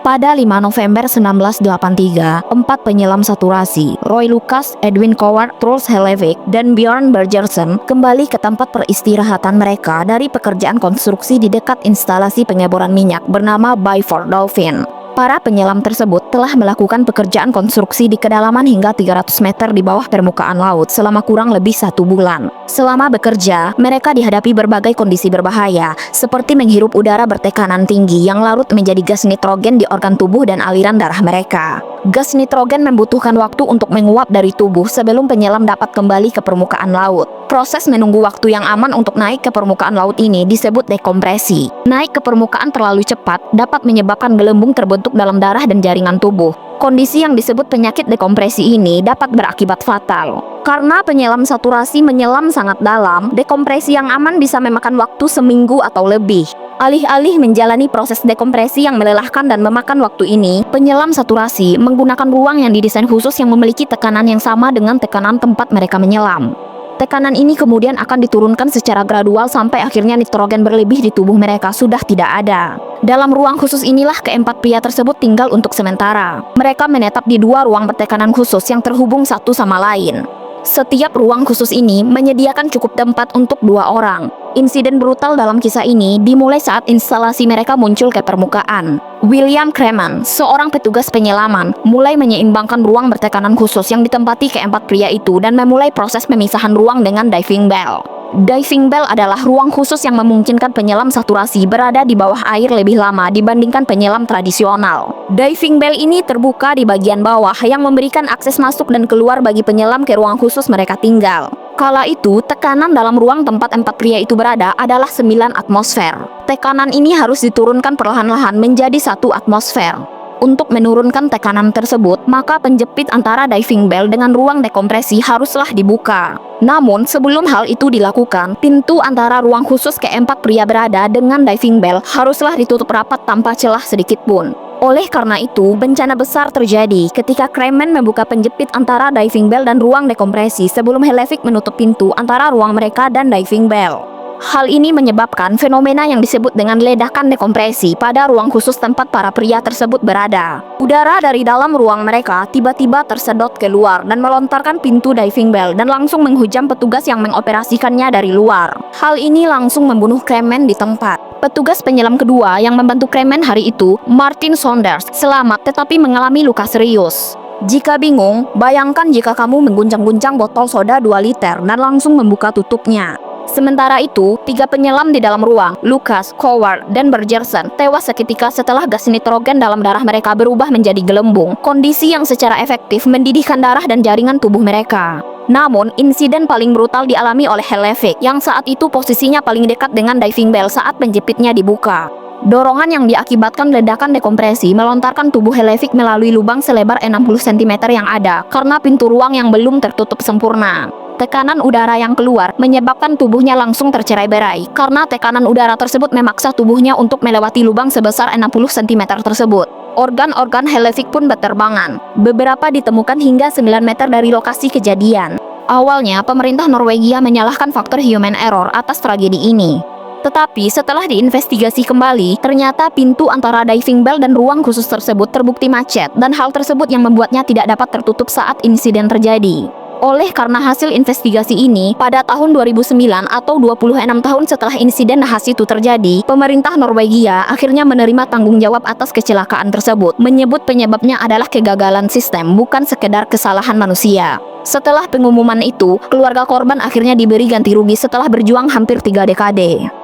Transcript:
Pada 5 November 1983, 4 penyelam saturasi, Roy Lucas, Edwin Coward, Truls Hellevik, dan Bjorn Bergersen, kembali ke tempat peristirahatan mereka dari pekerjaan konstruksi di dekat instalasi pengeboran minyak bernama Byford Dolphin. Para penyelam tersebut telah melakukan pekerjaan konstruksi di kedalaman hingga 300 meter di bawah permukaan laut selama kurang lebih 1 bulan. Selama bekerja, mereka dihadapi berbagai kondisi berbahaya, seperti menghirup udara bertekanan tinggi yang larut menjadi gas nitrogen di organ tubuh dan aliran darah mereka. Gas nitrogen membutuhkan waktu untuk menguap dari tubuh sebelum penyelam dapat kembali ke permukaan laut. Proses menunggu waktu yang aman untuk naik ke permukaan laut ini disebut dekompresi. Naik ke permukaan terlalu cepat dapat menyebabkan gelembung terbentuk dalam darah dan jaringan tubuh. Kondisi yang disebut penyakit dekompresi ini dapat berakibat fatal. Karena penyelam saturasi menyelam sangat dalam, dekompresi yang aman bisa memakan waktu seminggu atau lebih. Alih-alih menjalani proses dekompresi yang melelahkan dan memakan waktu ini, penyelam saturasi menggunakan ruang yang didesain khusus yang memiliki tekanan yang sama dengan tekanan tempat mereka menyelam. Tekanan ini kemudian akan diturunkan secara gradual sampai akhirnya nitrogen berlebih di tubuh mereka sudah tidak ada. Dalam ruang khusus inilah keempat pria tersebut tinggal untuk sementara. Mereka menetap di 2 ruang bertekanan khusus yang terhubung satu sama lain. Setiap ruang khusus ini menyediakan cukup tempat untuk 2 orang. Insiden brutal dalam kisah ini dimulai saat instalasi mereka muncul ke permukaan. William Kremen, seorang petugas penyelaman, mulai menyeimbangkan ruang bertekanan khusus yang ditempati keempat pria itu dan memulai proses pemisahan ruang dengan diving bell. Diving bell adalah ruang khusus yang memungkinkan penyelam saturasi berada di bawah air lebih lama dibandingkan penyelam tradisional. Diving bell ini terbuka di bagian bawah yang memberikan akses masuk dan keluar bagi penyelam ke ruang khusus mereka tinggal. Kala itu, tekanan dalam ruang tempat 4 pria itu berada adalah 9 atmosfer. Tekanan ini harus diturunkan perlahan-lahan menjadi 1 atmosfer. Untuk menurunkan tekanan tersebut, maka penjepit antara diving bell dengan ruang dekompresi haruslah dibuka. Namun, sebelum hal itu dilakukan, pintu antara ruang khusus keempat pria berada dengan diving bell haruslah ditutup rapat tanpa celah sedikit pun. Oleh karena itu, bencana besar terjadi ketika Kremen membuka penjepit antara diving bell dan ruang dekompresi sebelum Hellevik menutup pintu antara ruang mereka dan diving bell. Hal ini menyebabkan fenomena yang disebut dengan ledakan dekompresi pada ruang khusus tempat para pria tersebut berada. Udara dari dalam ruang mereka tiba-tiba tersedot keluar dan melontarkan pintu diving bell dan langsung menghujam petugas yang mengoperasikannya dari luar. Hal ini langsung membunuh Kremen di tempat. Petugas penyelam kedua yang membantu Kremen hari itu, Martin Saunders, selamat tetapi mengalami luka serius. Jika bingung, bayangkan jika kamu mengguncang-guncang botol soda 2 liter dan langsung membuka tutupnya. Sementara itu, 3 penyelam di dalam ruang, Lucas, Coward, dan Bergersen, tewas seketika setelah gas nitrogen dalam darah mereka berubah menjadi gelembung, kondisi yang secara efektif mendidihkan darah dan jaringan tubuh mereka. Namun, insiden paling brutal dialami oleh Hellevik, yang saat itu posisinya paling dekat dengan diving bell saat penjepitnya dibuka. Dorongan yang diakibatkan ledakan dekompresi melontarkan tubuh Hellevik melalui lubang selebar 60 cm yang ada, karena pintu ruang yang belum tertutup sempurna. Tekanan udara yang keluar menyebabkan tubuhnya langsung tercerai-berai karena tekanan udara tersebut memaksa tubuhnya untuk melewati lubang sebesar 60 cm tersebut. Organ-organ Hellevik pun berterbangan. Beberapa ditemukan hingga 9 meter dari lokasi kejadian. Awalnya, pemerintah Norwegia menyalahkan faktor human error atas tragedi ini. Tetapi setelah diinvestigasi kembali, ternyata pintu antara diving bell dan ruang khusus tersebut terbukti macet dan hal tersebut yang membuatnya tidak dapat tertutup saat insiden terjadi. Oleh karena hasil investigasi ini, pada tahun 2009 atau 26 tahun setelah insiden nahas itu terjadi, pemerintah Norwegia akhirnya menerima tanggung jawab atas kecelakaan tersebut, menyebut penyebabnya adalah kegagalan sistem, bukan sekedar kesalahan manusia. Setelah pengumuman itu, keluarga korban akhirnya diberi ganti rugi setelah berjuang hampir 3 dekade.